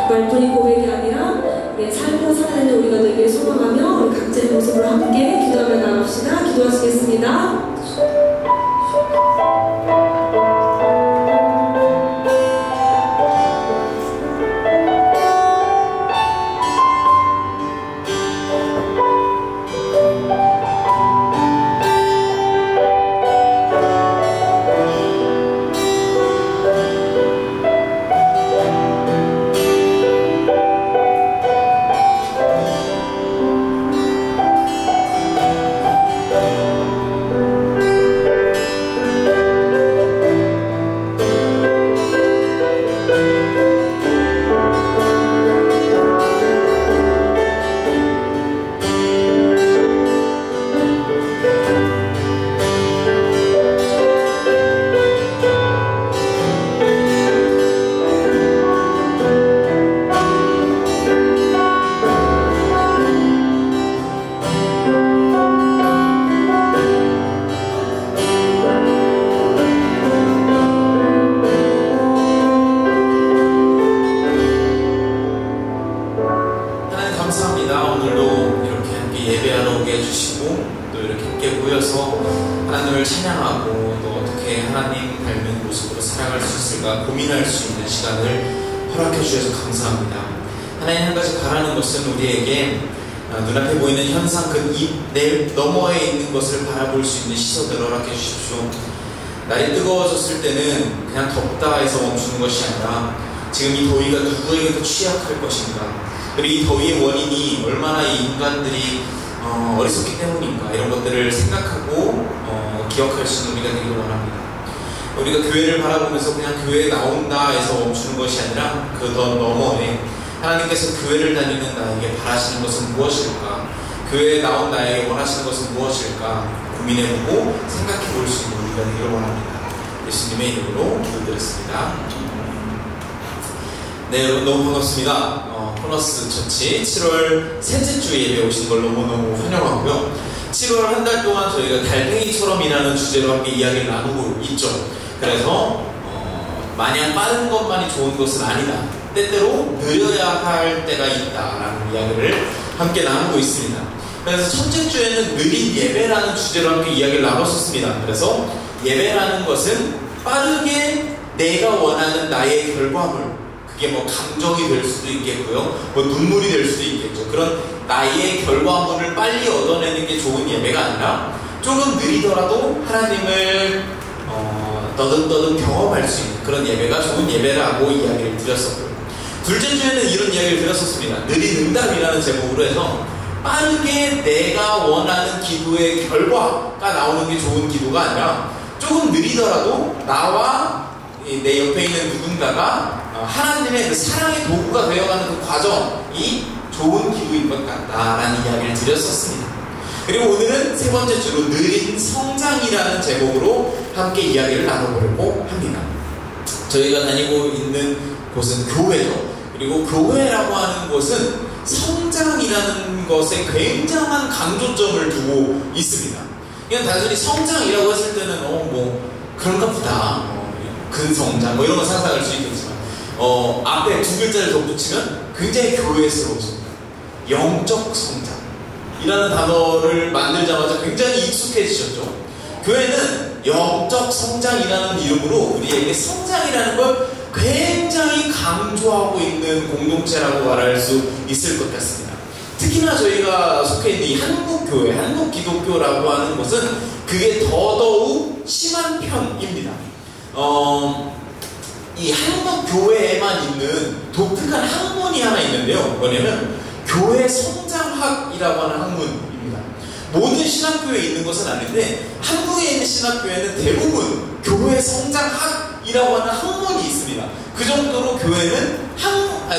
말뿐인 고백이 아니라 우리의 삶으로 살아내는 우리가 되길 소망하며 우리 각자의 모습으로 함께 기도하며 나갑시다. 기도하시겠습니다. 고민할 수 있는 시간을 허락해 주셔서 감사합니다. 하나님, 한 가지 바라는 것은 우리에게 눈앞에 보이는 현상 내 너머에 있는 것을 바라볼 수 있는 시선을 허락해 주십시오. 날이 뜨거워졌을 때는 그냥 덥다 해서 멈추는 것이 아니라 지금 이 더위가 누구에게 더 취약할 것인가, 그리고 이 더위의 원인이 얼마나 이 인간들이 어리석기 때문인가, 이런 것들을 생각하고 기억할 수 있는 우리가 되기를 원합니다. 우리가 교회를 바라보면서 그냥 교회에 나온다 해서 멈추는 것이 아니라 그 더 너머에 하나님께서 교회를 다니는 나에게 바라시는 것은 무엇일까, 교회에 나온 나에게 원하시는 것은 무엇일까 고민해보고 생각해볼 수 있는 우리가 되기를 원합니다. 예수님의 이름으로 기도드렸습니다. 네, 여러분 너무 반갑습니다. 코너스 처치 7월 셋째 주에 예배 오신 걸 너무너무 환영하고요. 7월 한 달 동안 저희가 달팽이처럼이라는 주제로 함께 이야기를 나누고 있죠. 그래서 마냥 빠른 것만이 좋은 것은 아니다, 때때로 느려야 할 때가 있다라는 이야기를 함께 나누고 있습니다. 그래서 첫째 주에는 느린 예배라는 주제로 함께 이야기를 나눴었습니다. 그래서 예배라는 것은 빠르게 내가 원하는 나의 결과물, 그게 뭐 감정이 될 수도 있겠고요, 뭐 눈물이 될 수도 있겠죠. 그런 나의 결과물을 빨리 얻어내는 게 좋은 예배가 아니라 조금 느리더라도 하나님을 떠듬떠듬 경험할 수 있는 그런 예배가 좋은 예배라고 이야기를 드렸었고요. 둘째 주에는 이런 이야기를 드렸었습니다. 느린 응답이라는 제목으로 해서 빠르게 내가 원하는 기도의 결과가 나오는 게 좋은 기도가 아니라 조금 느리더라도 나와 내 옆에 있는 누군가가 하나님의 그 사랑의 도구가 되어가는 그 과정이 좋은 기도인 것 같다라는 이야기를 드렸었습니다. 그리고 오늘은 세 번째 주로 느린 성장이라는 제목으로 함께 이야기를 나눠보려고 합니다. 저희가 다니고 있는 곳은 교회죠. 그리고 교회라고 하는 곳은 성장이라는 것에 굉장한 강조점을 두고 있습니다. 그냥 단순히 성장이라고 했을 때는 뭐 그런가 보다, 근성장 뭐 이런 거 상상할 수 있겠지만 앞에 두 글자를 덧붙이면 굉장히 교회스러워집니다. 영적 성장 이라는 단어를 만들자마자 굉장히 익숙해지셨죠. 교회는 영적 성장이라는 이름으로 우리에게 성장이라는 걸 굉장히 강조하고 있는 공동체라고 말할 수 있을 것 같습니다. 특히나 저희가 속해 있는 이 한국교회, 한국기독교라고 하는 것은 그게 더더욱 심한 편입니다. 이 한국교회에만 있는 독특한 학문이 하나 있는데요. 뭐냐면 교회 성장학이라고 하는 학문입니다. 모든 신학교에 있는 것은 아닌데 한국에 있는 신학교에는 대부분 교회 성장학이라고 하는 학문이 있습니다. 그 정도로 교회는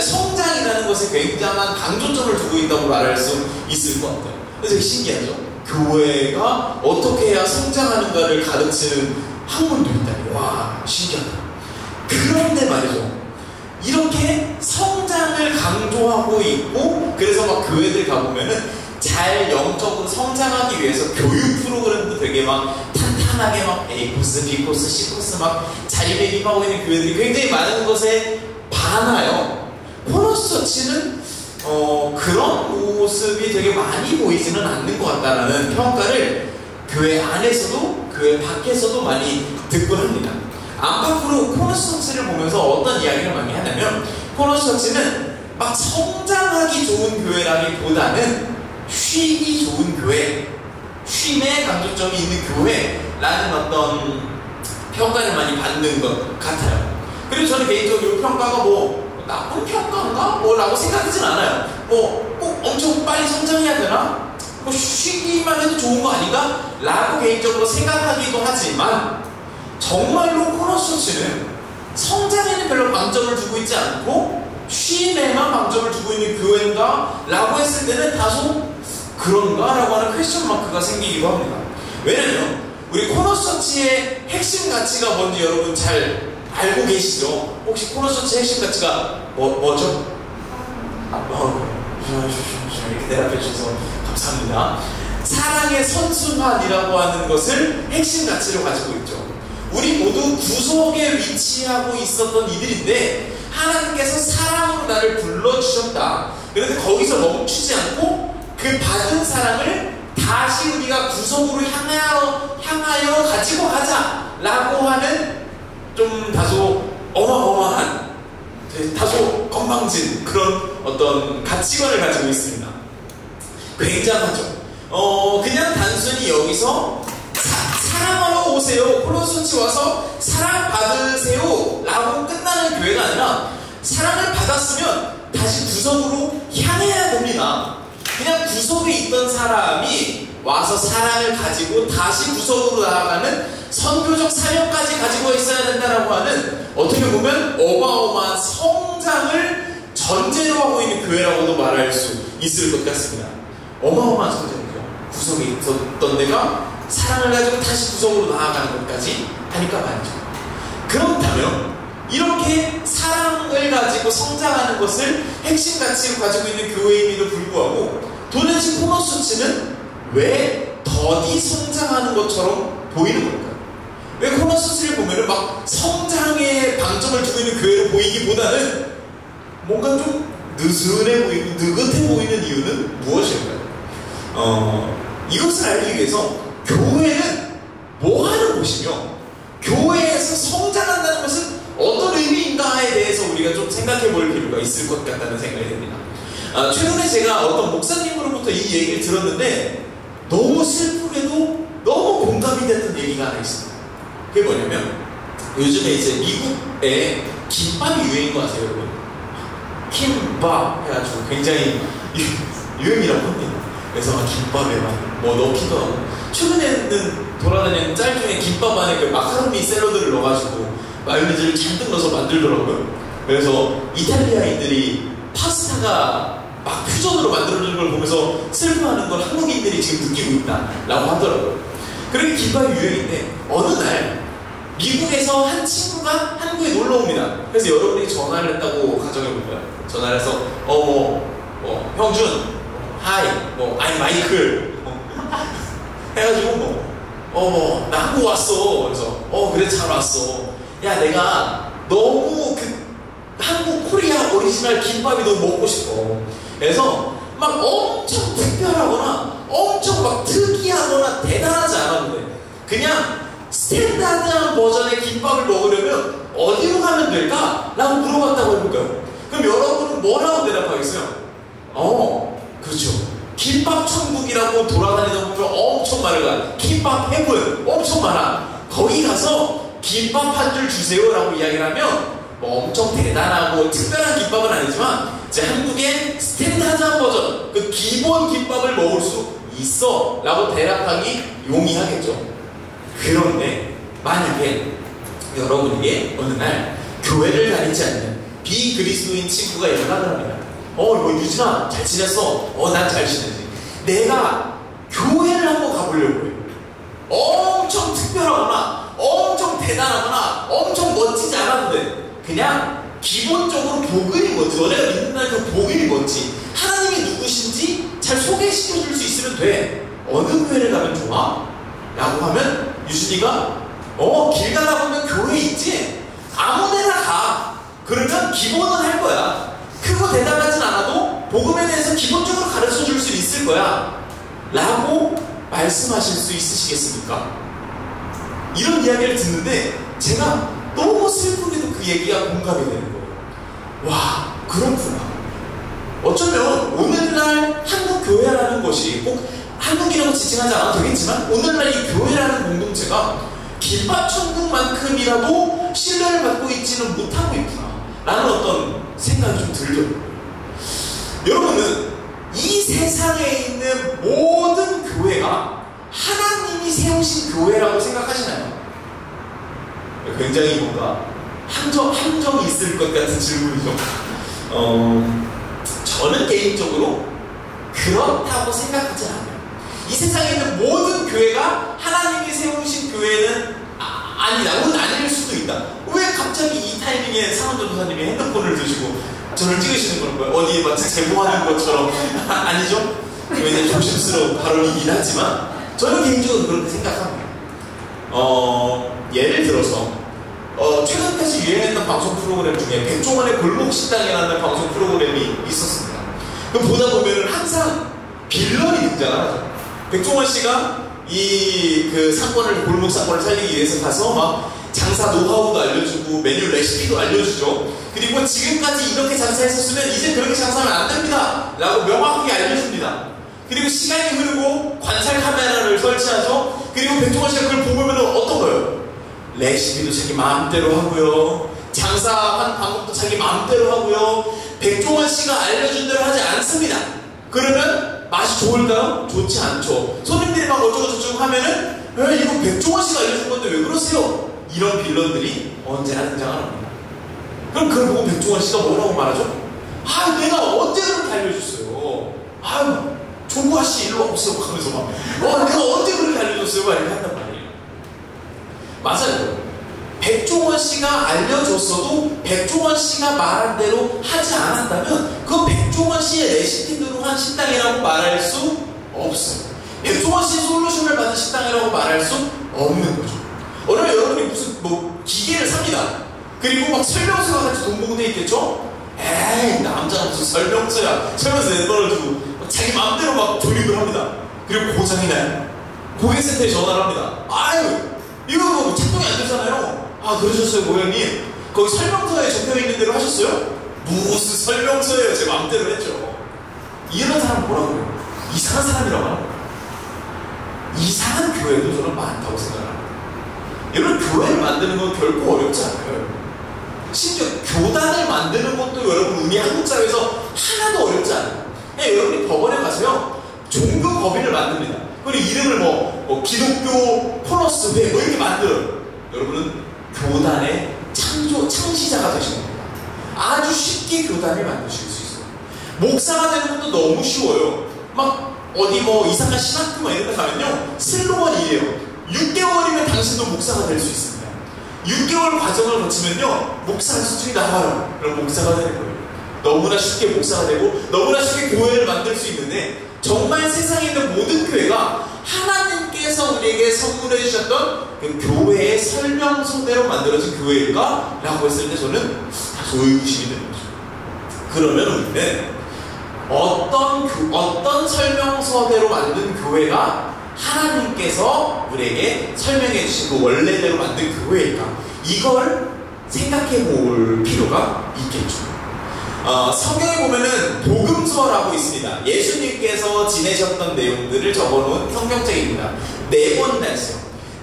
성장이라는 것에 굉장한 강조점을 두고 있다고 말할 수 있을 것 같아요. 그래서 되게 신기하죠. 교회가 어떻게 해야 성장하는가를 가르치는 학문도 있다니, 와 신기하다. 그런데 말이죠, 이렇게 성장을 강조하고 있고, 그래서 막 교회들 가보면은 잘 영적으로 성장하기 위해서 교육 프로그램도 되게 막 탄탄하게 막 A 코스, B 코스, C 코스 막 자리매김하고 있는 교회들이 굉장히 많은 것에 반하여 코너스 처치는 그런 모습이 되게 많이 보이지는 않는 것 같다라는 평가를 교회 안에서도 교회 밖에서도 많이 듣곤 합니다. 안팎으로 코너스 처치를 보면서 어떤 이야기를 많이 하냐면, 코너스 처치는 막 성장하기 좋은 교회라기보다는 쉬기 좋은 교회, 쉼에 강조점이 있는 교회라는 어떤 평가를 많이 받는 것 같아요. 그리고 저는 개인적으로 이 평가가 뭐 나쁜 평가인가? 라고 생각하진 않아요. 꼭 엄청 빨리 성장해야 되나? 쉬기만 해도 좋은 거 아닌가? 라고 개인적으로 생각하기도 하지만, 정말로 코너스 처치는 성장에는 별로 방점을 두고 있지 않고 쉼에만 방점을 두고 있는 교회인가? 라고 했을 때는 다소 그런가? 라고 하는 퀘스천 마크가 생기기도 합니다. 왜냐면 우리 코너스 처치의 핵심 가치가 뭔지 여러분 잘 알고 계시죠? 혹시 코너스 처치의 핵심 가치가 뭐죠? 이렇게 대답해 주셔서 감사합니다. 사랑의 선순환이라고 하는 것을 핵심 가치로 가지고 있죠. 우리 모두 구속에 위치하고 있었던 이들인데 하나님께서 사랑으로 나를 불러주셨다. 그런데 거기서 멈추지 않고 그 받은 사랑을 다시 우리가 구속으로 향하여 가지고 가자라고 하는 좀 다소 어마어마한, 다소 건방진 그런 어떤 가치관을 가지고 있습니다. 굉장하죠. 그냥 단순히 여기서 사랑하러 오세요, 코너스 처치 와서 사랑 받으세요 라고 끝나는 교회가 아니라, 사랑을 받았으면 다시 구속으로 향해야 됩니다. 그냥 구속에 있던 사람이 와서 사랑을 가지고 다시 구속으로 나아가는 선교적 사역까지 가지고 있어야 된다라고 하는, 어떻게 보면 어마어마한 성장을 전제로 하고 있는 교회라고도 말할 수 있을 것 같습니다. 어마어마한 성장이죠. 구속에 있었던 데가 사랑을 가지고 다시 구속으로 나아가는 것까지 하니까 말이죠. 그렇다면 이렇게 사랑을 가지고 성장하는 것을 핵심 가치로 가지고 있는 교회임에도 불구하고, 도대체 코너스 처치는 왜 더디 성장하는 것처럼 보이는 걸까요? 왜 코너스 처치를 보면은 막 성장에 방점을 두고 있는 교회로 보이기보다는 뭔가 좀 느슨해 보이고 느긋해 보이는 이유는 무엇일까요? 이것을 알기 위해서 교회는 뭐 하는 곳이며 교회에서 성장한다는 것은 어떤 의미인가에 대해서 우리가 좀 생각해 볼 필요가 있을 것 같다는 생각이 듭니다. 최근에 제가 어떤 목사님으로부터 이 얘기를 들었는데 너무 슬프게도 너무 공감이 됐던 얘기가 하나 있습니다. 그게 뭐냐면, 요즘에 이제 미국에 김밥이 유행인 거 아세요, 여러분? 김밥 해가지고 굉장히 유행이라고 합니다. 그래서 김밥에 막 뭐 넣기도 하고, 최근에는 돌아다니는 짤 중에 김밥 안에 그 마카로니 샐러드를 넣어가지고 마요네즈를 잔뜩 넣어서 만들더라고요. 그래서 이탈리아인들이 파스타가 막 퓨전으로 만들어지는 걸 보면서 슬퍼하는 걸 한국인들이 지금 느끼고 있다라고 하더라고요. 그렇게 김밥이 유행인데, 어느 날 미국에서 한 친구가 한국에 놀러 옵니다. 그래서 여러분이 전화를 했다고 가정해볼까요? 전화를 해서 형준, 하이, 아니 마이클 해가지고 나 한국 왔어. 그래서 그래 잘 왔어. 야, 내가 너무 그 한국 코리아 오리지널 김밥이 너무 먹고 싶어. 그래서 막 엄청 특별하거나 엄청 막 특이하거나 대단하지 않아도 돼. 그냥 스탠다드한 버전의 김밥을 먹으려면 어디로 가면 될까? 라고 물어봤다고 해볼까요? 그럼 여러분은 뭐라고 대답하겠어요? 그렇죠. 김밥 천국이라고 돌아다니다 보면 엄청 많아요. 김밥 해군 엄청 많아. 거기 가서 김밥 한 줄 주세요 라고 이야기를 하면 엄청 대단하고 특별한 김밥은 아니지만 이제 한국의 스탠다드한 버전, 그 기본 김밥을 먹을 수 있어 라고 대답하기 용이하겠죠. 그런데 만약에 여러분에게 어느 날 교회를 다니지 않는 비그리스도인 친구가 연락을 합니다. 유진아 잘 지냈어? 난 잘 지내지. 내가 교회를 한번 가보려고 해요. 엄청 특별하거나 엄청 대단하거나 엄청 멋지지 않아도 돼. 그냥 기본적으로 복음이 뭔지, 너네가 믿는다는 그 복음이 뭔지, 하나님이 누구신지 잘 소개시켜줄 수 있으면 돼. 어느 교회를 가면 좋아? 라고 하면 유진이가 길 가다 보면 교회 있지? 아무 데나 가. 그러면 기본은 할 거야. 그 크고 대단하진 않아도 복음에 대해서 기본적으로 가르쳐 줄 수 있을 거야 라고 말씀하실 수 있으시겠습니까? 이런 이야기를 듣는데 제가 너무 슬프게도 그 얘기가 공감이 되는 거예요. 와, 그렇구나. 어쩌면 오늘날 한국 교회라는 것이 꼭 한국이라고 지칭하지 않아도 되겠지만 오늘날 이 교회라는 공동체가 길바천국만큼이라도 신뢰를 받고 있지는 못하고 있구나 라는 어떤 생각이 좀 들더라고요. 여러분은 이 세상에 있는 모든 교회가 하나님이 세우신 교회라고 생각하시나요? 굉장히 뭔가 함정이 있을 것 같은 질문이죠. 저는 개인적으로 그렇다고 생각하지 않아요. 이 세상에 있는 모든 교회가 하나님이 세우신 교회는 아니다. 혹은 아닐 수도 있다. 왜 갑자기 이 타이밍에 상원전도사님이 핸드폰을 드시고 저를 찍으시는 걸까요? 어디에 마치 제보하는 것처럼 아니죠? 굉장히 조심스러운 발언이긴 하지만 저는 개인적으로 그렇게 생각합니다. 예를 들어서 최근까지 유행했던 방송 프로그램 중에 백종원의 골목식당이라는 방송 프로그램이 있었습니다. 그럼 보다 보면 항상 빌런이 등장을 하죠. 백종원 씨가 그 사건을, 골목 사건을 살리기 위해서 가서 막 장사 노하우도 알려주고 메뉴 레시피도 알려주죠. 그리고 지금까지 이렇게 장사했었으면 이제 그렇게 장사하면 안 됩니다 라고 명확하게 알려줍니다. 그리고 시간이 흐르고 관찰 카메라를 설치하죠. 그리고 백종원 씨가 그걸 보면 어떤 거예요? 레시피도 자기 마음대로 하고요, 장사한 방법도 자기 마음대로 하고요. 백종원 씨가 알려준 대로 하지 않습니다. 그러면 맛이 좋을까요? 좋지 않죠. 손님들이 막 어쩌고저쩌고 하면은 이거 백종원 씨가 알려준 건데 왜 그러세요? 이런 빌런들이 언제나 등장합니다. 그럼 그걸 보고 백종원 씨가 뭐라고 말하죠? 아, 내가 언제 그렇게 알려줬어요? 아유, 종구아 씨 일로 오세요 하면서 막 내가 언제 그렇게 알려줬어요? 막 이렇게 한단 말이에요. 맞아요. 백종원 씨가 알려줬어도 백종원 씨가 말한 대로 하지 않았다면 그 백종원 씨의 레시피대로 한 식당이라고 말할 수 없어요. 백종원 씨의 솔루션을 받은 식당이라고 말할 수 없는 거죠. 오늘 여러분이 무슨 기계를 삽니다. 그리고 막 설명서가 같이 동봉되어 있겠죠? 에이, 남자가 무슨 설명서야. 설명서 내떨어지고 자기 마음대로 막 조립을 합니다. 그리고 고장이 나요. 고객센터에 전화를 합니다. 아유, 이거 작동이 안 되잖아요. 아, 그러셨어요, 고객님? 거기 설명서에 적혀있는 대로 하셨어요? 무슨 설명서예요? 제 마음대로 했죠. 이런 사람 뭐라고 해요? 이상한 사람이라고 하는 거예요. 이상한 교회도 저는 많다고 생각합니다. 여러분, 교회를 만드는 건 결코 어렵지 않아요. 심지어 교단을 만드는 것도 여러분 우리 한국 사회에서 하나도 어렵지 않아요. 그냥 여러분이 법원에 가서요, 종교 법인을 만듭니다. 그리고 이름을 기독교 코너스회 이렇게 만들어요. 여러분은 교단의 창시자가 되시는 겁니다. 아주 쉽게 교단을 만드실 수 있어요. 목사가 되는 것도 너무 쉬워요. 막 어디 이사카 신학교 이런 데 가면요, 슬로건이 이래요. 6개월이면 당신도 목사가 될 수 있습니다. 6개월 과정을 거치면요, 목사 수준이 나와요. 그럼 목사가 되는 거예요. 너무나 쉽게 목사가 되고 너무나 쉽게 교회를 만들 수 있는데, 정말 세상에 있는 모든 교회가 하나님께서 우리에게 선물해 주셨던 그 교회의 설명서대로 만들어진 교회일까? 라고 했을 때 저는 다소 의구심이 되는 거죠. 그러면 우리는 어떤 설명서대로 만든 교회가 하나님께서 우리에게 설명해 주신 그 원래대로 만든 교회일까? 이걸 생각해 볼 필요가 있겠죠. 성경에 보면은 복음서라고 있습니다. 예수님께서 지내셨던 내용들을 적어놓은 성경책입니다. 4권이나 있어요.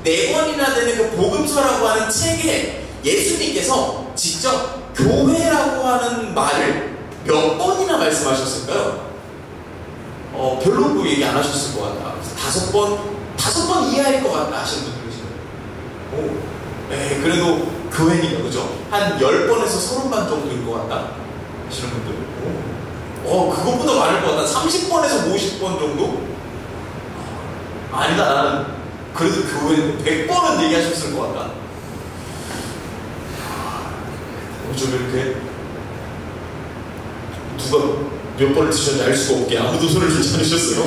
4권이나 되는 그 복음서라고 하는 책에 예수님께서 직접 교회라고 하는 말을 몇 번이나 말씀하셨을까요? 별로 얘기 안 하셨을 것 같다. 5번 이하일 것 같다 하시는 분들 계시네요. 네, 그래도 교회니까, 그죠? 한 10번에서 30번 정도일 것 같다 하시는 분들. 그것보다 많을 것 같다. 30번에서 50번 정도? 아니다, 나는 그래도 교회 100번은 얘기하셨을 것 같다. 좀 이렇게 누가 몇 번을 드셨는지 알 수가 없게 아무도 손을 들지 않으셨어요.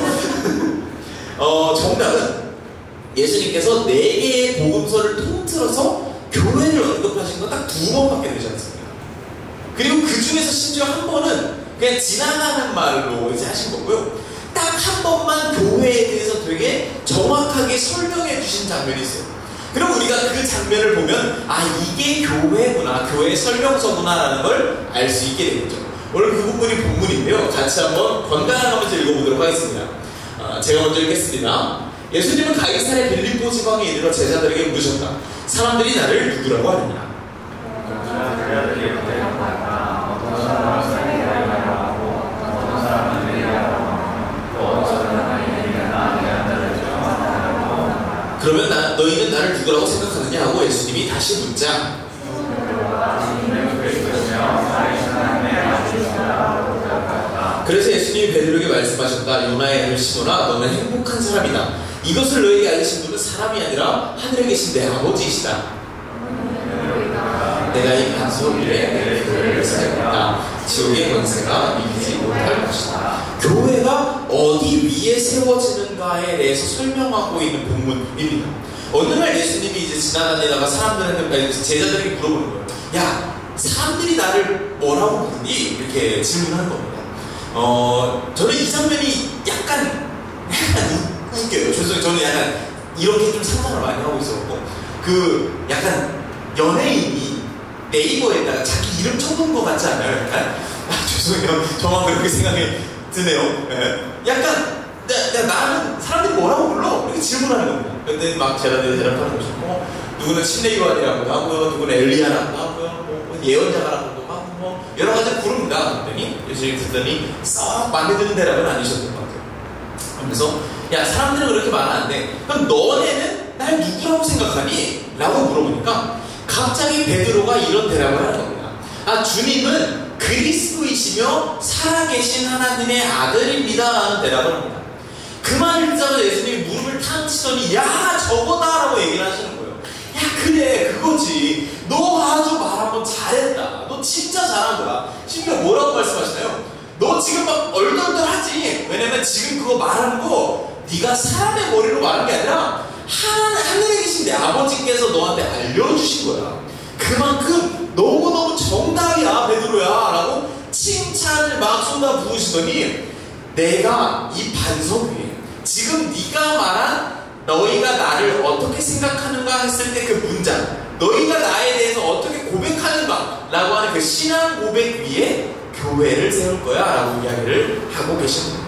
정답은 예수님께서 4개의 복음서를 통틀어서 교회를 언급하신 건 딱 2번밖에 되지 않습니다. 그리고 그 중에서 심지어 한 번은 그냥 지나가는 말로 이제 하신 거고요. 딱 한 번만 교회에 대해서 되게 정확하게 설명해 주신 장면이 있어요. 그럼 우리가 그 장면을 보면 아 이게 교회구나, 교회 설명서구나 라는 걸 알 수 있게 되겠죠. 오늘 그 부분이 본문인데요. 같이 한번 번갈아가면서 읽어보도록 하겠습니다. 제가 먼저 읽겠습니다. 예수님은 가이사랴 빌립보 지방에 이르러 제자들에게 물으셨다. 사람들이 나를 누구라고 하느냐? 그러면 너희는 나를 누구라고 생각하느냐 하고 예수님이 다시 묻자. 그래서 예수님이 베드로에게 말씀하셨다. 요나의 아들 시몬아, 너는 행복한 사람이다. 이것을 너에게 알리신 분은 사람이 아니라 하늘에 계신 내 아버지이시다. 내가 이 반석 위에 내 교회를 세우겠다. 지옥의 권세가 이기지 못할 것이다. 교회가 어디 위에 세워지는가에 대해서 설명하고 있는 본문입니다. 어느 날 예수님이 이제 지나다니다가 사람들한테 제자들에게 물어보는 거예요. 야, 사람들이 나를 뭐라고 부르니? 이렇게 질문하는 겁니다. 저는 이 장면이 약간 웃겨요. 죄송해요. 저는 약간 이렇게 좀 상상을 많이 하고 있었고, 약간 연예인이 네이버에다가 자기 이름 쳐놓은 것 같지 않아요? 약간, 죄송해요. 저만 그렇게 생각이 드네요. 네. 약간, 나는 사람들이 뭐라고 불러? 이렇게 질문하는 겁니다. 근데 막 대답하는 거죠. 누구는 침례 요한이라고도 하고요, 누구는 엘리야라고도 하고요, 뭐 예언자라고도 하고, 뭐 여러 가지 부릅니다. 그랬더니 예수님이 듣더니 썩 마음에 드는 대답은 아니셨던 것 같아요. 그래서 야, 사람들은 그렇게 말하는데 그럼 너네는 날 누구라고 생각하니? 라고 물어보니까 갑자기 베드로가 이런 대답을 하는 겁니다. 아, 주님은 그리스도이시며 살아계신 하나님의 아들입니다 라는 대답을 합니다. 그 말을 듣자마자 예수님이 무릎을 탕 치더니 야, 저거다 라고 얘기를 하시는 거예요. 야, 그래, 그거지. 너 아주 말 한번 잘했다. 너 진짜 잘한 거야. 심지어 뭐라고 말씀하시나요? 너 지금 막 얼떨떨하지. 왜냐면 지금 그거 말하는 거 네가 사람의 머리로 말한 게 아니라 하늘에 계신 내 아버지께서 너한테 알려주신 거야. 그만큼 너무너무 정답이야, 베드로야 라고 칭찬을 막 쏟아부으시더니 내가 이 반석 위에 지금 네가 말한 너희가 나를 어떻게 생각하는가 했을 때 그 문장, 너희가 나에 대해서 어떻게 고백하는가 라고 하는 그 신앙 고백 위에 교회를 세울 거야 라고 이야기를 하고 계십니다.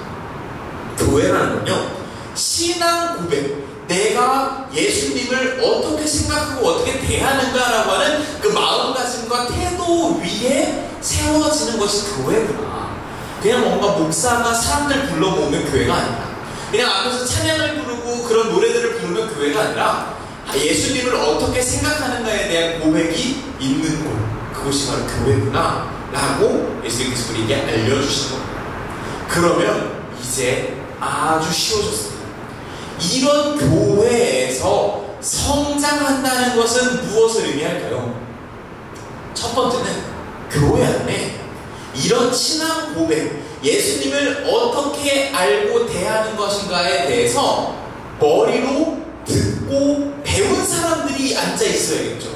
교회라는 건요, 신앙 고백, 내가 예수님을 어떻게 생각하고 어떻게 대하는가 라고 하는 그 마음가짐과 태도 위에 세워지는 것이 교회구나. 그냥 뭔가 목사가 사람들 불러 모으는 교회가 아니라, 그냥 앞에서 찬양을 부르고 그런 노래들을 부르는 교회가 아니라 예수님을 어떻게 생각하는가에 대한 고백이 있는 곳, 그것이 바로 교회구나 라고 예수님께서 우리에게 알려주시는 겁니다. 그러면 이제 아주 쉬워졌습니다. 이런 교회에서 성장한다는 것은 무엇을 의미할까요? 첫 번째는 교회 안에 이런 신앙 고백, 예수님을 어떻게 알고 대하는 것인가에 대해서 머리로 듣고 배운 사람들이 앉아 있어야겠죠.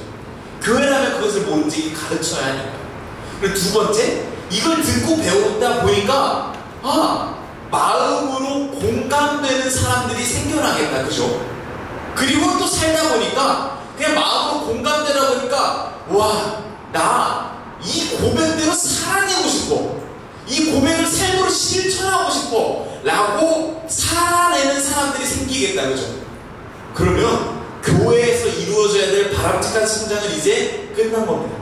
교회라면 그것을 뭔지 가르쳐야 하니까. 그리고 두 번째, 이걸 듣고 배우다 보니까 마음으로 공감되는 사람들이 생겨나겠다, 그죠? 그리고 또 살다 보니까 그냥 마음으로 공감되다 보니까 와, 나 이 고백대로 살아내고 싶어, 이 고백을 삶으로 실천하고 싶어 라고 살아내는 사람들이 생기겠다, 그죠? 그러면 교회에서 이루어져야 될 바람직한 성장은 이제 끝난 겁니다.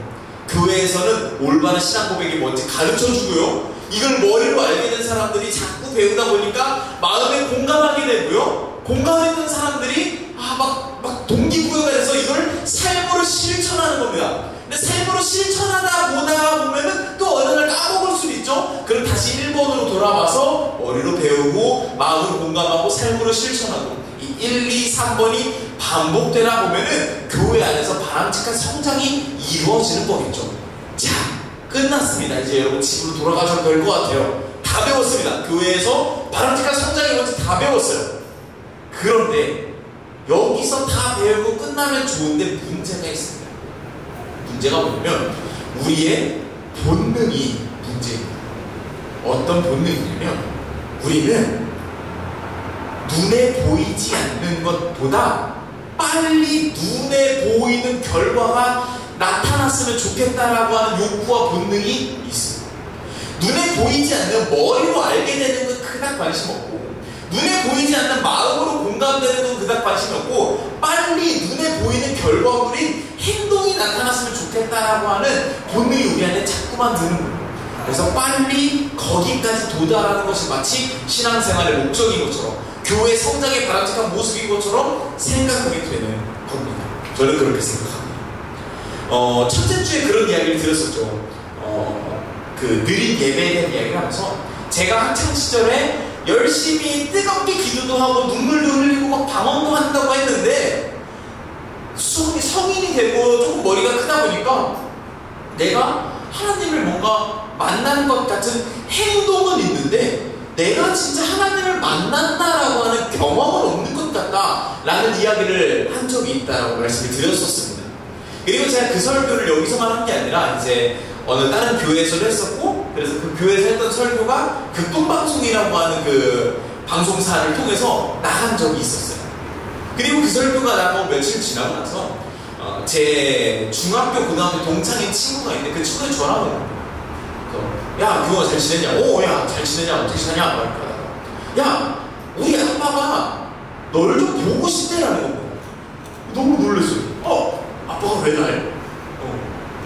교회에서는 올바른 신앙 고백이 뭔지 가르쳐주고요, 이걸 머리로 알게 된 사람들이 자꾸 배우다 보니까 마음에 공감하게 되고요, 공감했던 사람들이 막 동기부여가 돼서 이걸 삶으로 실천하는 겁니다. 근데 삶으로 실천하다 보다 보면은 또 어느 날 까먹을 수 있죠. 그럼 다시 1번으로 돌아와서 머리로 배우고 마음으로 공감하고 삶으로 실천하고, 이 1, 2, 3번이 반복되다 보면은 교회 안에서 바람직한 성장이 이루어지는 거겠죠. 자, 끝났습니다. 이제 여러분 집으로 돌아가셔도 될 것 같아요. 다 배웠습니다. 교회에서 바람직한 성장이 뭔지 다 배웠어요. 그런데 여기서 다 배우고 끝나면 좋은데 문제가 있습니다. 문제가 뭐냐면 우리의 본능이 문제입니다. 어떤 본능이냐면 우리는 눈에 보이지 않는 것보다 빨리 눈에 보이는 결과가 나타났으면 좋겠다라고 하는 욕구와 본능이 있습니다. 눈에 보이지 않는 머리로 알게 되는 건 그닥 관심 없고, 눈에 보이지 않는 마음으로 공감되는 건 그닥 관심이 없고, 빨리 눈에 보이는 결과물인 행동이 나타났으면 좋겠다라고 하는 본능이 우리 안에 자꾸만 드는 거예요. 그래서 빨리 거기까지 도달하는 것이 마치 신앙생활의 목적인 것처럼, 교회 성장의 바람직한 모습인 것처럼 생각하게 되는 겁니다. 저는 그렇게 생각합니다. 첫째 주에 그런 이야기를 들었었죠. 그 느린 예배에 대한 이야기를 하면서, 제가 학창시절에 열심히 뜨겁게 기도도 하고 눈물도 흘리고 막 방언도 한다고 했는데, 성인이 되고 조금 머리가 크다 보니까 내가 하나님을 뭔가 만난 것 같은 행동은 있는데 내가 진짜 하나님을 만난다라고 하는 경험은 없는 것 같다라는 이야기를 한 적이 있다라고 말씀을 드렸었습니다. 그리고 제가 그 설교를 여기서만 한 게 아니라 이제 어느 다른 교회에서도 했었고, 그래서 그 교회에서 했던 설교가 극동방송이라고 하는 그 방송사를 통해서 나간 적이 있었어요. 그리고 그 설교가 나가고 며칠 지나고 나서 제 중학교, 고등학교 동창인 친구가 있는데 그 친구가 전화가 오는 거예요. 야, 규호가 잘 지내냐? 야, 잘 지내냐? 어떻게 지내냐? 야, 우리 아빠가 너를 좀 보고 싶대라는 거예요. 너무 놀랐어요. 아빠가 왜 날?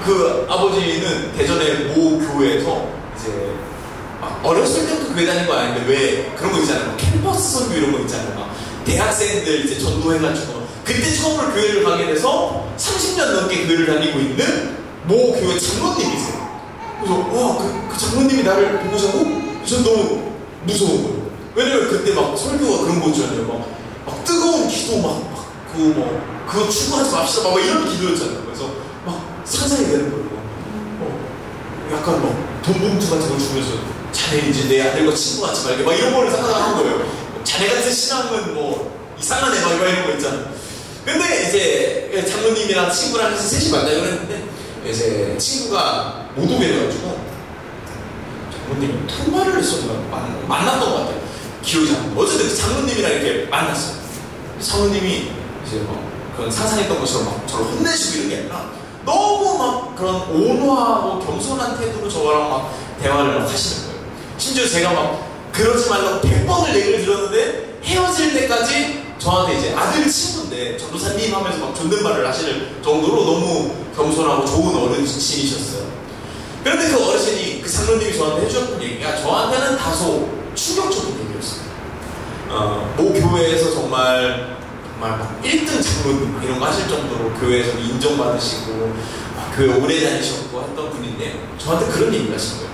그 아버지는 대전의 모 교회에서 이제 어렸을 때부터 교회 다닌 거 아닌데 왜 그런 거 있잖아요. 캠퍼스 선교 이런 거 있잖아요. 막 대학생들 이제 전도해가지고 그때 처음으로 교회를 가게 돼서 30년 넘게 교회를 다니고 있는 모 교회 장로님이세요. 그래서 그 장로님이 나를 보고자고? 전 너무 무서운 거예요. 왜냐면 그때 막 설교가 그런 거였잖아요. 막 뜨거운 기도 그거 추구하지 맙시다 막 이런 기도였잖아요. 그래서 막 상상이 되는 거예요. 약간 돈 봉투 같은 거 주면서 자네 이제 내 아들과 친구같이 말게 막 이런 거를 상상하는 거예요. 자네 같은 신앙은 이상하네 막 이런 거 있잖아요. 근데 이제 장로님이랑 친구랑 해서 셋이 만나기로 했는데 이제 친구가 못 오게 돼가지고 장로님이 통화를 했었나 만났던 것 같아요. 기억이 안 나요. 어쨌든 장로님이랑 이렇게 만났어요. 장로님이 이제 그런 상상했던 것처럼 막 저를 혼내시고 이런 게 아니라 너무 막 그런 온화하고 겸손한 태도로 저랑 막 대화를 막 하시는 거예요. 심지어 제가 막 그러지 말라고 100번을 얘기를 들었는데 헤어질 때까지 저한테 이제 아들 친구인데 전도사님 하면서 막 존댓말을 하시는 정도로 너무 겸손하고 좋은 어르신이셨어요. 그런데 그 어르신이, 그 장로님이 저한테 해주셨던 얘기가 저한테는 다소 충격적인 얘기였어요. 모 교회에서 정말 막 1등 장로님 이런 거 하실 정도로 교회에서 인정받으시고 교회 오래 다니셨고 했던 분인데 저한테 그런 얘기를 하신 거예요.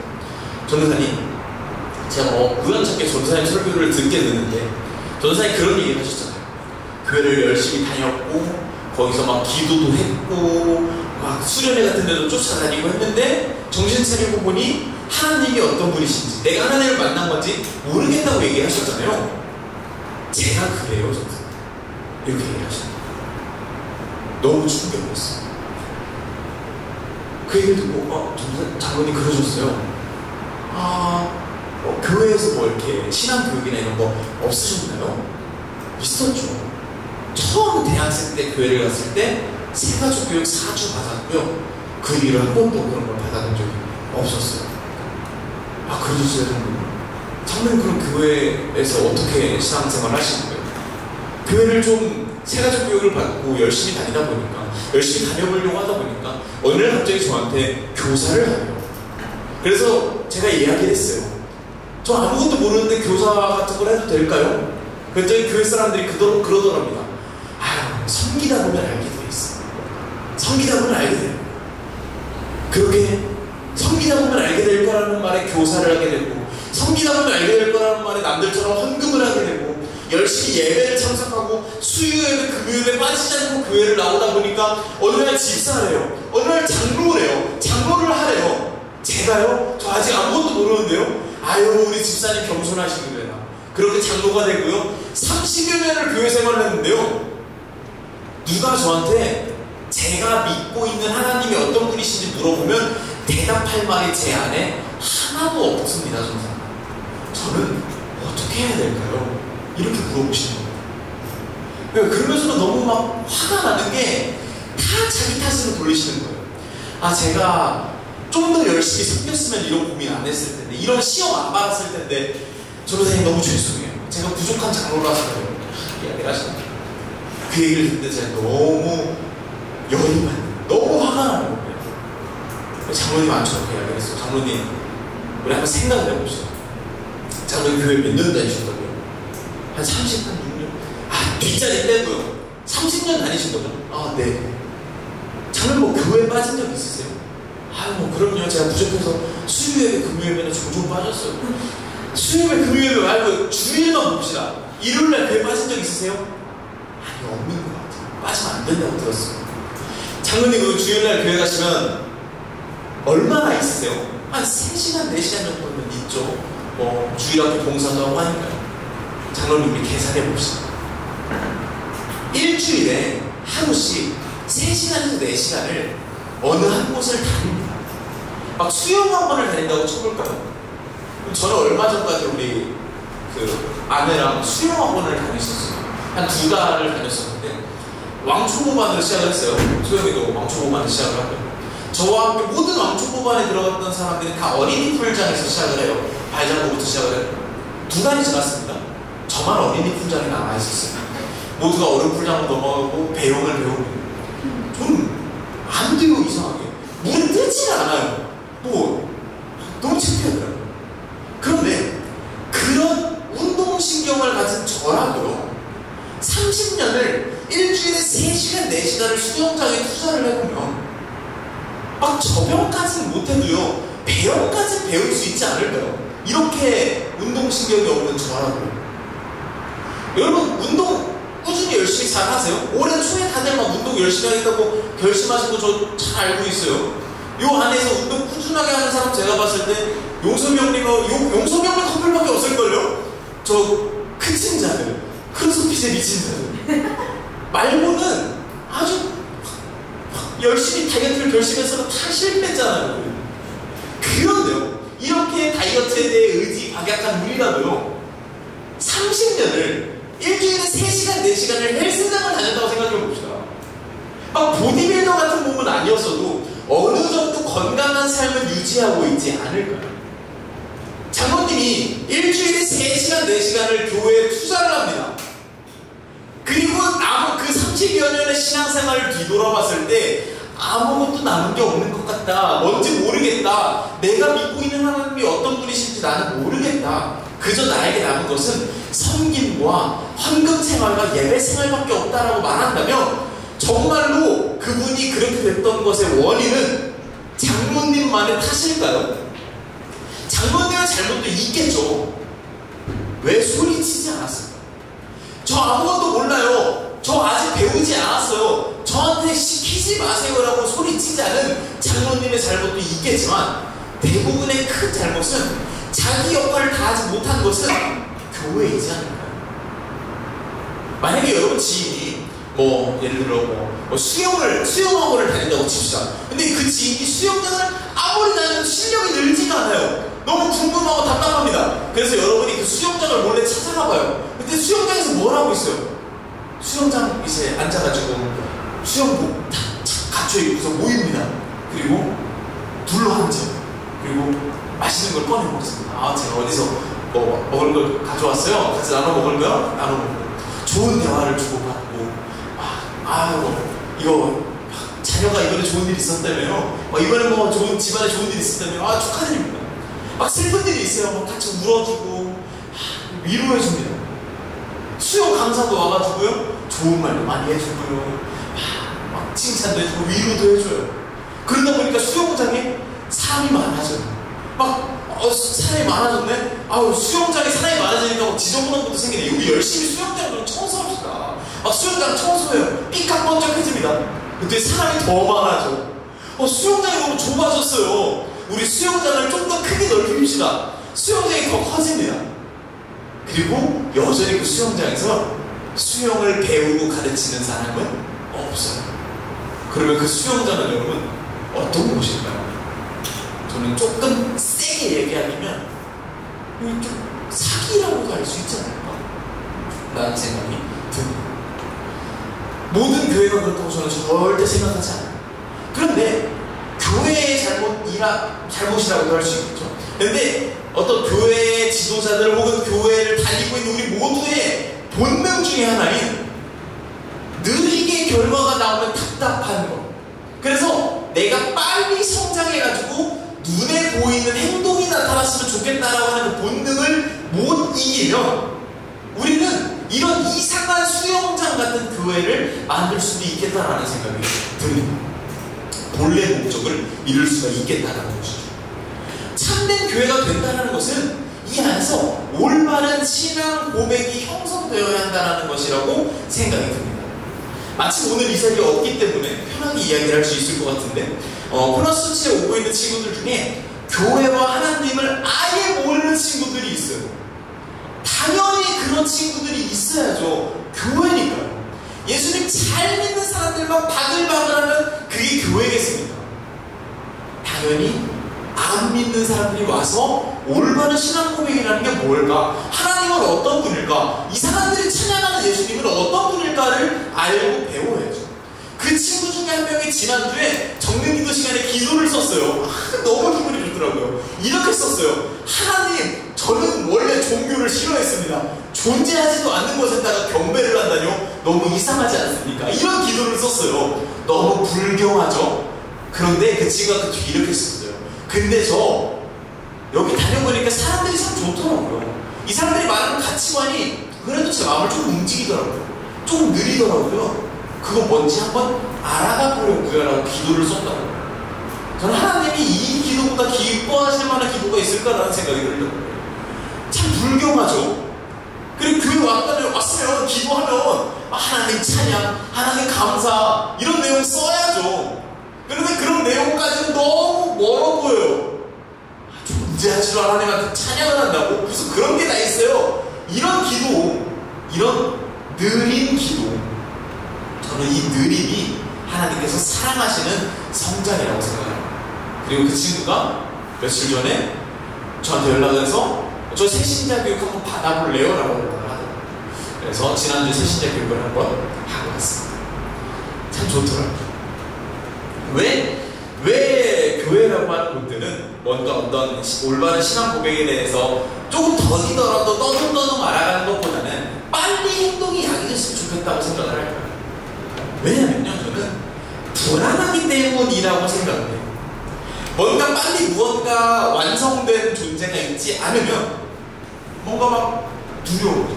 전도사님, 제가 우연찮게 전도사님 설교를 듣게 되는데 전도사님 그런 얘기를 하셨잖아요. 교회를 열심히 다녔고 거기서 막 기도도 했고 막 수련회 같은 데도 쫓아다니고 했는데 정신 차리고 보니 하나님이 어떤 분이신지 내가 하나님을 만난 건지 모르겠다고 얘기하셨잖아요. 제가 그래요, 전도사님. 이렇게 얘기하셨어요. 너무 충격이었어요. 그 얘기를 듣고 장로님 그러셨어요. 교회에서 이렇게 신앙교육이나 이런 거 없으셨나요? 있었죠. 처음 대학생 때 교회를 갔을 때 세가족 교육 4주 받았고요. 그 이후로 한 번도 그런 걸 받아본 적이 없었어요. 그러셨어요, 장로님? 장로님 그럼 교회에서 어떻게 신앙생활 하시는 거예요? 교회를 좀 세가족 교육을 받고 열심히 다니다 보니까, 열심히 다녀보려고 하다 보니까 어느 날 갑자기 저한테 교사를 하래요. 그래서 제가 이야기를 했어요. 저 아무것도 모르는데 교사 같은 걸 해도 될까요? 그랬더니 교회 사람들이 그러더랍니다. 섬기다 보면 알게 돼 있어. 섬기다 보면 알게 돼요. 그렇게 섬기다 보면 알게 될 거라는 말에 교사를 하게 되고, 섬기다 보면 알게 될 거라는 말에 남들처럼 헌금을 하게 되고, 열심히 예배를 참석하고 수요예배, 금요예배 빠지지 않고 교회를 나오다 보니까 어느 날 집사래요. 어느 날 장로래요. 장로를 하래요. 제가요? 저 아직 아무것도 모르는데요? 우리 집사님 겸손하시구나. 그렇게 장로가 되고요. 30여 년을 교회 생활을 했는데요. 누가 저한테 제가 믿고 있는 하나님이 어떤 분이신지 물어보면 대답할 말이 제 안에 하나도 없는 없습니다, 전사. 저는 어떻게 해야 될까요? 이렇게 물어보시는 거예요. 그러면서도 너무 막 화가 나는 게 다 자기 탓으로 돌리시는 거예요. 아, 제가 좀 더 열심히 섬겼으면 이런 고민 안 했을 텐데, 이런 시험 안 받았을 텐데, 전도사님 너무 죄송해요. 제가 부족한 장로라서요. 이야기를 하시는 거예요. 그 얘기를 듣는데 제가 너무 열이 받는, 너무 화가 나는 거예요. 장로님 앉혀놓고 이야기를 했어요. 장로님, 우리 한번 생각을 해봅시다. 장로님 교회 몇 년 다니셨다고요? 한 36년? 아, 뒷자리 빼고요. 30년 다니신 거죠? 아, 네. 장로님 뭐 교회 빠진 적 있으세요? 아유, 뭐 그럼요. 제가 부족해서 수요일에 금요일에는 종종 빠졌어요. 수요일에 금요일에 말고 주일만 봅시다. 일요일날 교회 빠진 적 있으세요? 아니, 없는 것 같아요. 빠지면 안 된다고 들었어요. 장로님 그 주일날 교회 가시면 얼마나 있으세요? 한 3시간, 4시간 정도는 있죠. 뭐 주일학교 봉사도 하고 하니까요. 장로님이 계산해 봅시다. 일주일에 하루씩 3시간에서 4시간을 어느 한 곳을 다닙니다. 막 수영학원을 다닌다고 쳐볼까요? 저는 얼마 전까지 우리 그 아내랑 수영학원을 다녔었어요. 한 2달을 다녔었는데 왕초보반으로 시작을 했어요. 소영이도 왕초보반을 시작을 하고요. 저와 함께 모든 왕초보반에 들어갔던 사람들이 다 어린이 풀장에서 시작을 해요. 발장구부터 시작을 해요. 2달이 지났습니다. 저만 어린이 풀장에 남아있었어요. 모두가 어른 풀장으로 넘어가고 배영을 배우고 저는 안 돼요. 이상하게 물에 뜨지가 않아요. 뭐 너무 창피하더라고요. 그런데 그런 운동신경을 가진 저라도요, 30년을 일주일에 3시간, 4시간을 수영장에 투자를 해보면 막 저병까지는 못해도요, 배영까지 배울 수 있지 않을까요? 이렇게 운동신경이 없는 저라도요. 여러분, 운동 꾸준히 열심히 잘 하세요? 올해 초에 다들 막 운동 열심히 하겠다고 결심하신 거 저 잘 알고 있어요. 요 안에서 운동 꾸준하게 하는 사람 제가 봤을 때 용섭이 형은 커플밖에 없을걸요? 저 크친 자들, 크로스핏에 미친 자들 말고는 아주 열심히 다이어트를 결심해서 다 실패했잖아요. 그런데요, 이렇게 다이어트에 대해 의지 박약한 우리라도요, 30년을 일주일에 3시간, 4시간을 헬스장을 다녔다고 생각해봅시다. 막 보디빌더 같은 몸은 아니었어도 어느 정도 건강한 삶을 유지하고 있지 않을까요? 장로님이 일주일에 3시간, 4시간을 교회에 투자를 합니다. 그리고 남은 그 30여 년의 신앙생활을 뒤돌아봤을 때 아무것도 남은 게 없는 것 같다. 뭔지 모르겠다. 내가 믿고 있는 하나님이 어떤 분이신지 나는 모르겠다. 그저 나에게 남은 것은 섬김과 헌금 생활과 예배 생활밖에 없다라고 말한다면, 정말로 그분이 그렇게 됐던 것의 원인은 장로님만의 탓일까요? 장로님의 잘못도 있겠죠. 왜 소리치지 않았을까? 저 아무것도 몰라요. 저 아직 배우지 않았어요. 저한테 시키지 마세요라고 소리치지 않은 장로님의 잘못도 있겠지만, 대부분의 큰 잘못은 자기 역할을 다하지 못한 것은 교회이지 않을까요? 만약에 여러분 지인이 뭐 예를 들어 수영학원을 다닌다고 칩시다. 근데 그 지인이 수영장을 아무리 다녀도 실력이 늘지가 않아요. 너무 궁금하고 답답합니다. 그래서 여러분이 그 수영장을 몰래 찾아가봐요. 근데 수영장에서 뭘 하고 있어요? 수영장 이제 앉아가지고 수영복 다 갖춰 입고서 모입니다. 그리고 둘러 앉아. 그리고 맛있는 걸 꺼내 먹습니다. 아, 제가 어디서 뭐 먹을 걸 가져왔어요. 같이 나눠 먹을 거요? 나눠 먹고 좋은 대화를 주고받고, 이거 자녀가 이번에 좋은 일 있었다며요. 이번에 뭐 좋은 집안에 좋은 일 있었다며. 축하드립니다. 막 슬픈 일이 있어요. 막 같이 울어주고 위로해줍니다. 수영 강사도 와가지고요, 좋은 말도 많이 해주고요, 막 칭찬도 해주고 위로도 해줘요. 그러다 보니까 수영장에 사람이 많아져요. 사람이 많아졌네? 수영장에 사람이 많아지니까 막 지저분한 것도 생기네. 우리 열심히 수영장 좀 청소합시다. 수영장 청소해요. 삐깍번쩍해집니다. 근데 사람이 더 많아져. 수영장이 너무 좁아졌어요. 우리 수영장을 좀 더 크게 넓힙시다. 수영장이 더 커집니다. 그리고 여전히 그 수영장에서 수영을 배우고 가르치는 사람은 없어요. 그러면 그 수영장은 여러분 어떤 곳일까요? 저는 조금 세게 얘기하면 좀 사기라고도 할 수 있지 않을까? 라는 생각이 듭니다. 모든 교회가 그렇다고 저는 절대 생각하지 않아요. 그런데 교회의 잘못이라고도 할 수 있겠죠. 그런데 어떤 교회의 지도자들 혹은 교회를 다니고 있는 우리 모두의 본능 중에 하나인 느리게 결과가 나오면 답답한 것. 그래서 내가 빨리 성장해가지고 눈에 보이는 행동이 나타났으면 좋겠다라고 하는 그 본능을 못 이기면 우리는 이런 이상한 수영장 같은 교회를 만들 수도 있겠다라는 생각이 듭니다. 본래 목적을 이룰 수가 있겠다라는 것이죠. 참된 교회가 된다는 것은 이 안에서 올바른 신앙 고백이 형성되어야 한다는 것이라고 생각이 듭니다. 마침 오늘 이 자리에 없기 때문에 편하게 이야기를 할 수 있을 것 같은데 플러스 수치에 오고 있는 친구들 중에 교회와 하나님을 아예 모르는 친구들이 있어요. 당연히 그런 친구들이 있어야죠. 교회니까요. 예수님 잘 믿는 사람들만 바글바글하면 그게 교회겠습니까? 당연히 안 믿는 사람들이 와서 올바른 신앙 고백이라는 게 뭘까? 하나님은 어떤 분일까? 이 사람들이 찬양하는 예수님은 어떤 분일까를 알고 배워야죠. 그 친구 중에 한 명이 지난주에 정면기도 시간에 기도를 썼어요. 너무 기분이 좋더라고요. 이렇게 썼어요. 하나님, 저는 원래 종교를 싫어했습니다. 존재하지도 않는 것에다가 경배를 한다뇨? 너무 이상하지 않습니까? 이런 기도를 썼어요. 너무 불경하죠? 그런데 그 친구가 그 뒤에 이렇게 썼어요. 근데 저 여기 다녀보니까 사람들이 참 좋더라고요. 이 사람들이 말하는 가치관이 그래도 제 마음을 좀 움직이더라고요. 좀 느리더라고요. 그거 뭔지 한번 알아가 보려고요 라고 기도를 썼다고. 저는 하나님이 이 기도보다 기뻐하실 만한 기도가 있을까라는 생각이 들더라고요. 참 불경하죠. 그리고 교회 왔으면 기도하면 하나님 찬양, 하나님 감사 이런 내용 써야죠. 그런데 그런 내용까지는 너무 멀어 보여요. 존재하지도 않은 하나님한테 찬양을 한다고? 무슨 그런 게 다 있어요. 이런 기도, 이런 느린 기도, 저는 이 느림이 하나님께서 사랑하시는 성장이라고 생각합니다. 그리고 그 친구가 며칠 전에 저한테 연락해서 저 새신자 교육 한번 받아볼래요? 라고 연락을 하더라고요. 그래서 지난주 새신자 교육을 한번 하고 왔습니다. 참 좋더라고요. 왜 교회라고 하는 곳들은 뭔가 어떤 올바른 신앙 고백에 대해서 조금 더디더라도 떠듬떠듬 알아가는 것보다는 빨리 행동이 약해졌으면 좋겠다고 생각을 할까요? 왜냐면요, 저는 불안하기 때문이라고 생각해요. 뭔가 빨리 무언가 완성된 존재가 있지 않으면 뭔가 막 두려워요.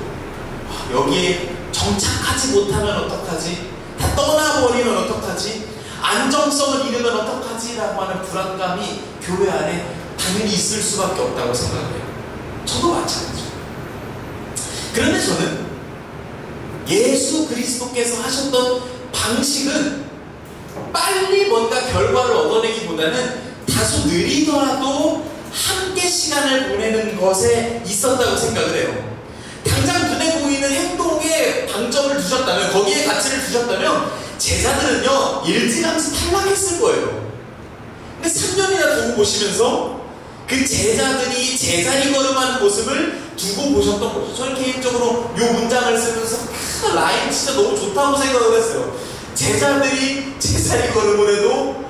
여기에 정착하지 못하면 어떡하지? 다 떠나버리면 어떡하지? 안정성을 잃으면 어떡하지? 라고 하는 불안감이 교회 안에 당연히 있을 수밖에 없다고 생각해요. 저도 마찬가지죠. 그런데 저는 예수 그리스도께서 하셨던 방식은 빨리 뭔가 결과를 얻어내기보다는 다소 느리더라도 함께 시간을 보내는 것에 있었다고 생각을 해요. 당장 눈에 보이는 행동에 방점을 두셨다면, 거기에 가치를 두셨다면 제자들은요 일찌감치 탈락했을 거예요. 근데 3년이나 두고 보시면서 그 제자들이 제자리 걸음하는 모습을 두고 보셨던 거죠. 저는 개인적으로 이 문장을 쓰면서 라인 진짜 너무 좋다고 생각을 했어요. 제자들이 제자리 걸음을 해도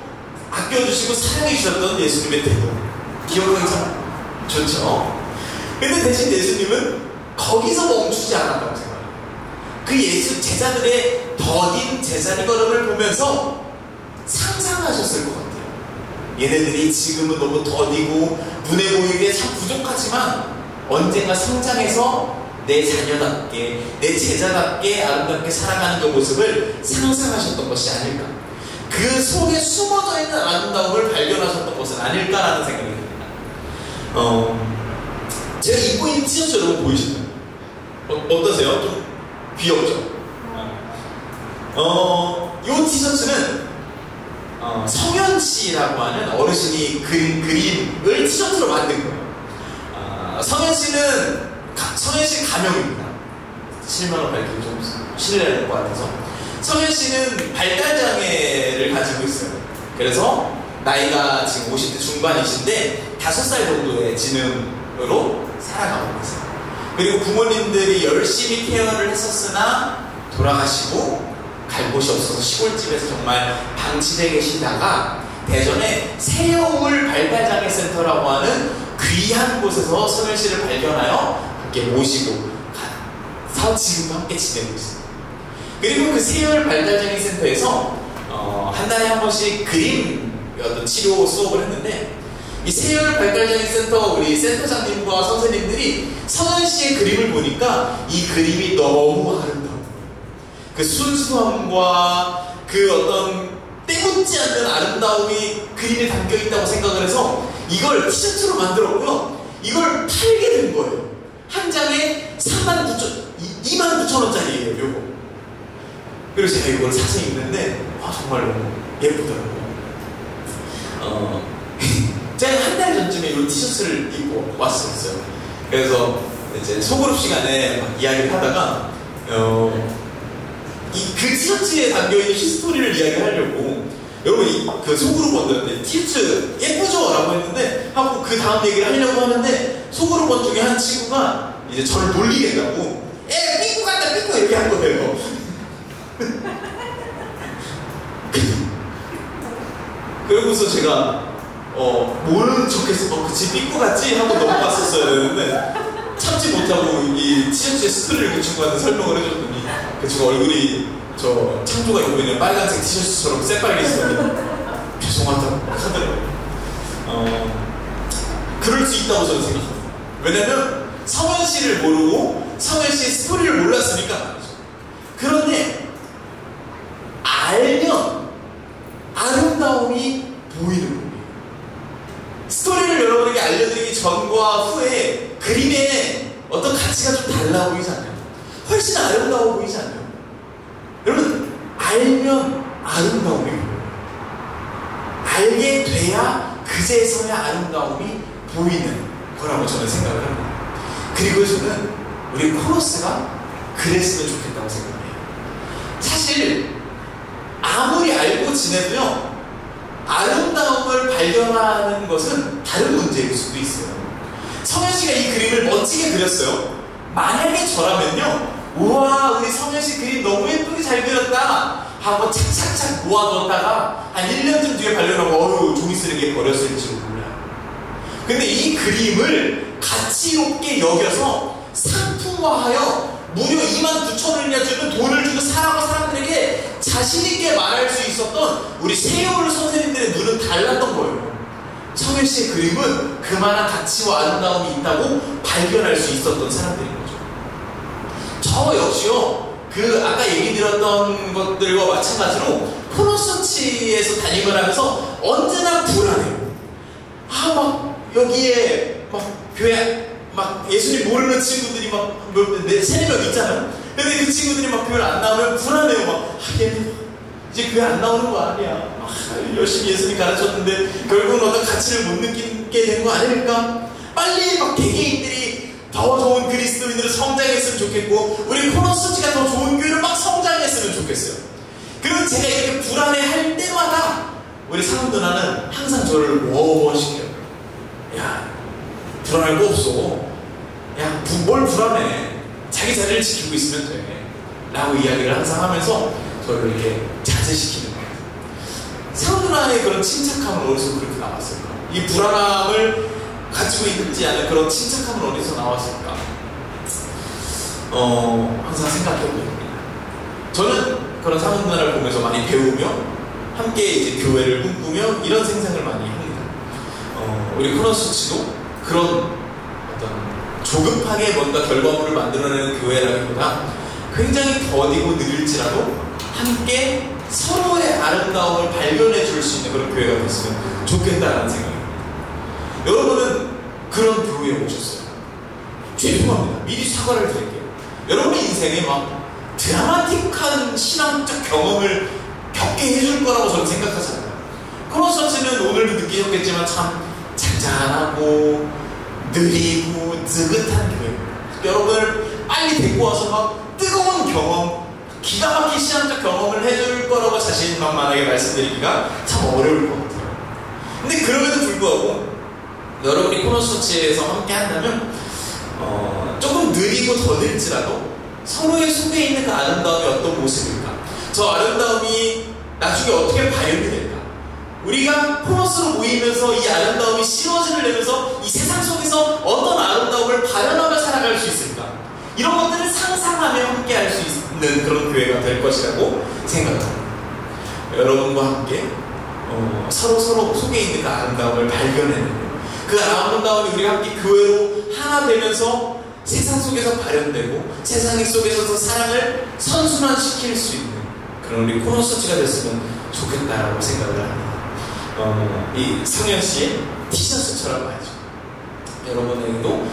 아껴주시고 사랑해 주셨던 예수님의 태도, 기억하기 참 좋죠. 근데 대신 예수님은 거기서 멈추지 않았다고 생각해요. 그 예수 제자들의 더딘 제자리 걸음을 보면서 상상하셨을 것 같아요. 얘네들이 지금은 너무 더디고 눈에 보이기에 참 부족하지만 언젠가 성장해서 내 자녀답게, 내 제자답게 아름답게 살아가는 그 모습을 상상하셨던 것이 아닐까. 그 속에 숨어져 있는 아름다움을 발견하셨던 것은 아닐까라는 생각이 듭니다. 제가 입고 있는 티셔츠 여러분 보이시나요? 어떠세요? 좀 귀엽죠? 이 티셔츠는 성현씨라고 하는 어르신이 그린 그림을 티셔츠로 만든 거예요. 성현씨 가명입니다. 7만원 밝히기 좀 실례할 것 같아서. 성현씨는 발달장애를 가지고 있어요. 그래서 나이가 지금 50대 중반이신데 5살 정도의 지능으로 살아가고 계세요. 그리고 부모님들이 열심히 케어를 했었으나 돌아가시고 갈 곳이 없어서 시골집에서 정말 방치되어 계시다가 대전에 새여울 발달장애센터라고 하는 귀한 곳에서 성현 씨를 발견하여 함께 모시고 가서 지금도 함께 지내고 있습니다. 그리고 그 새여울 발달장애센터에서 한 달에 한 번씩 그림 어떤 치료 수업을 했는데 이 새여울 발달장애센터 우리 센터장님과 선생님들이 성현 씨의 그림을 보니까 이 그림이 너무 아름다워요. 그 순수함과 그 어떤 때묻지 않는 아름다움이 그림에 담겨있다고 생각을 해서 이걸 티셔츠로 만들었고요. 이걸 팔게 된 거예요. 한 장에 29,000원짜리예요, 요거. 그래서 제가 이걸 사서 입는데, 정말 너무 예쁘더라고요. 제가 한 달 전쯤에 이 티셔츠를 입고 왔었어요. 그래서 이제 소그룹 시간에 막 이야기를 하다가, 그 티셔츠에 담겨있는 히스토리를 이야기하려고 여러분 그 소그룹 원들한테 티셔츠 예쁘죠? 라고 했는데 하고 그 다음 얘기를 하려고 하는데 소그룹 원 중에 한 친구가 이제 저를 놀리겠다고 삐꾸 같다 삐꾸 이렇게 한 거예요. 그러고서 제가 모르는 척해서 그치 삐꾸 같지? 하고 넘어갔었어야 되는데 참지 못하고 이 티셔츠의 스토리를 그 친구한테 설명을 해줬더니 그 친구 얼굴이 저 창조가 입고 있는 빨간색 티셔츠처럼 새빨개 있었더니 죄송하다고 하더라고요. 그럴 수 있다고 저는 생각합니다. 왜냐면 성현 씨를 모르고 성현 씨의 스토리를 몰랐으니까 말이죠. 그런데 알면 아름다움이 보이는 거예요. 스토리를 여러분에게 알려드리기 전과 후에 그림에 어떤 가치가 좀 달라 보이지 않아요? 훨씬 아름다워 보이지 않아요? 여러분, 알면 아름다움이 보여요. 알게 돼야 그제서야 아름다움이 보이는 거라고 저는 생각을 합니다. 그리고 저는 우리 코러스가 그랬으면 좋겠다고 생각해요. 사실 아무리 알고 지내도요, 아름다움을 발견하는 것은 다른 문제일 수도 있어요. 성현 씨가 이 그림을 멋지게 그렸어요. 만약에 저라면요, 우와, 우리 성현 씨 그림 너무 예쁘게 잘 그렸다 하고 착착착 모아뒀다가 한 1년쯤 뒤에 발견하고 종이 쓰레기에 버렸을지 몰라요. 근데 이 그림을 가치롭게 여겨서 상품화하여 무려 29,000원이나 주는 돈을 주고 사라고 사람들에게 자신있게 말할 수 있었던 우리 새여울 선생님들의 눈은 달랐던 거예요. 성현 씨의 그림은 그만한 가치와 아름다움이 있다고 발견할 수 있었던 사람들인 거죠. 저 역시요, 아까 얘기 드렸던 것들과 마찬가지로 코너서치에서 담임을 하면서 언제나 불안해요. 막 여기에 교회 예수님 모르는 친구들이 세네 명 있잖아요. 근데 그 친구들이 교회를 안 나오면 불안해요. 얘는 이제 교회 안 나오는 거 아니야. 열심히 예수님 가르쳤는데 결국은 어떤 가치를 못 느끼게 되는 거 아닐까? 빨리 개개인들이 더 좋은 그리스도인으로 성장했으면 좋겠고 우리 코너스치가 더 좋은 교회로 성장했으면 좋겠어요. 그리고 제가 이렇게 불안해할 때마다 우리 사람 누나는 항상 저를 뭐시켜요. 야, 불안할 거 없어. 야, 뭘 불안해. 자기 자리를 지키고 있으면 돼. 라고 이야기를 항상 하면서 저를 이렇게 자제시키는 거예요. 사람 누나의 그런 침착함은 어디서 그렇게 나왔을까? 이 불안함을 가지고 있지 않은 그런 침착함은 어디서 나왔을까? 항상 생각해봅니다. 저는 그런 사람 누나를 보면서 많이 배우며 함께 이제 교회를 꿈꾸며 이런 생각을 많이 합니다. 우리 코너스치도 그런 어떤 조급하게 뭔가 결과물을 만들어내는 교회라기보다 굉장히 더디고 느릴지라도 함께 서로의 아름다움을 발견해 줄 수 있는 그런 교회가 됐으면 좋겠다는 생각입니다. 여러분은 그런 교회에 오셨어요. 죄송합니다. 미리 사과를 드릴게요. 여러분의 인생에 드라마틱한 신앙적 경험을 겪게 해줄 거라고 저는 생각하지 않아요. 코너서치는 오늘도 느끼셨겠지만 참 잔잔하고 느리고 느긋한 교회. 여러분을 빨리 데리고 와서 뜨거운 경험, 기가 막힌 신앙적 경험을 해줄 거라고 자신만만하게 말씀드리기가 참 어려울 것 같아요. 근데 그럼에도 불구하고 여러분이 코너서치에서 함께 한다면 조금 느리고 더딜지라도 서로의 속에 있는 그 아름다움이 어떤 모습일까? 저 아름다움이 나중에 어떻게 발현이 될까? 우리가 코너스로 모이면서 이 아름다움이 시너지를 내면서 이 세상 속에서 어떤 아름다움을 발현하며 살아갈 수 있을까? 이런 것들을 상상하며 함께 할 수 있는 그런 교회가 될 것이라고 생각합니다. 여러분과 함께 서로 속에 있는 그 아름다움을 발견해내는 그 아름다움이 우리가 함께 교회로 하나 되면서 세상 속에서 발현되고 세상 속에서도 사랑을 선순환시킬 수 있는 그런 우리 코너스가 됐으면 좋겠다라고 생각을 합니다. 이 성현씨의 티셔츠처럼 말이죠. 여러분에게도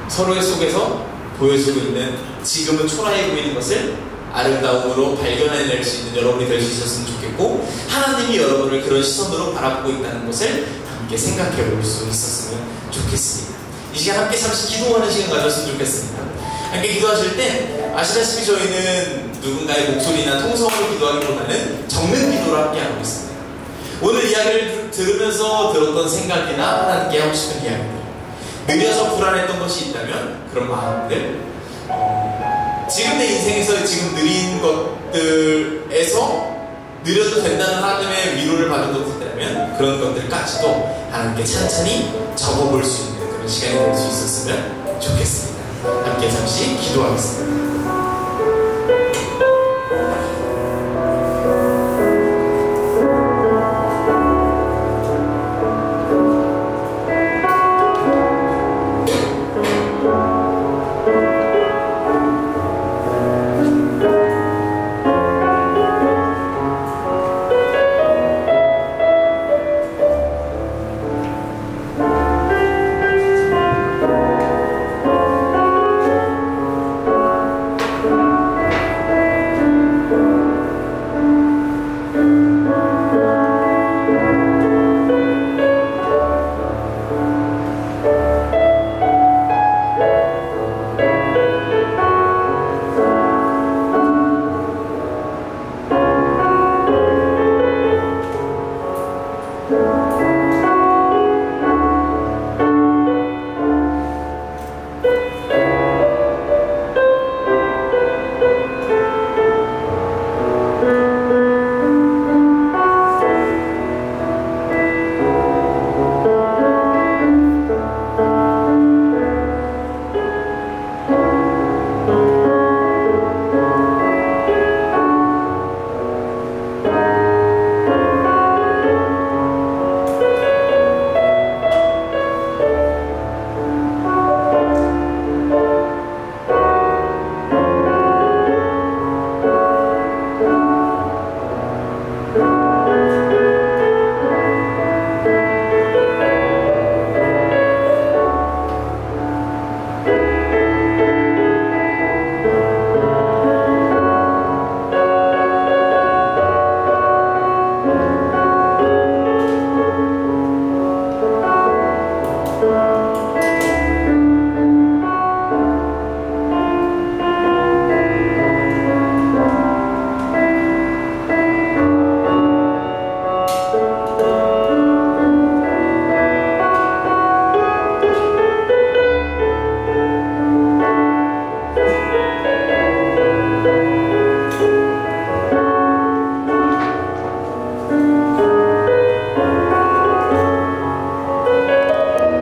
서로의 속에서 보여주고 있는 지금은 초라해 보이는 것을 아름다움으로 발견해낼 수 있는 여러분이 될 수 있었으면 좋겠고, 하나님이 여러분을 그런 시선으로 바라보고 있다는 것을 함께 생각해 볼 수 있었으면 좋겠습니다. 이 시간 함께 잠시 기도하는 시간 가졌으면 좋겠습니다. 함께 기도하실 때 아시다시피 저희는 누군가의 목소리나 통성으로 기도하기보다는 적는 기도를 함께 하고 있습니다. 오늘 이야기를 들으면서 들었던 생각이나 하나님께 하고 싶은 이야기들, 느려서 불안했던 것이 있다면 그런 마음들, 지금 내 인생에서 지금 느린 것들에서 느려도 된다는 하나님의 위로를 받은 것들이라면 그런 것들까지도 하나님께 찬찬히 적어볼 수 있는 그런 시간이 될 수 있었으면 좋겠습니다. 함께 잠시 기도하겠습니다.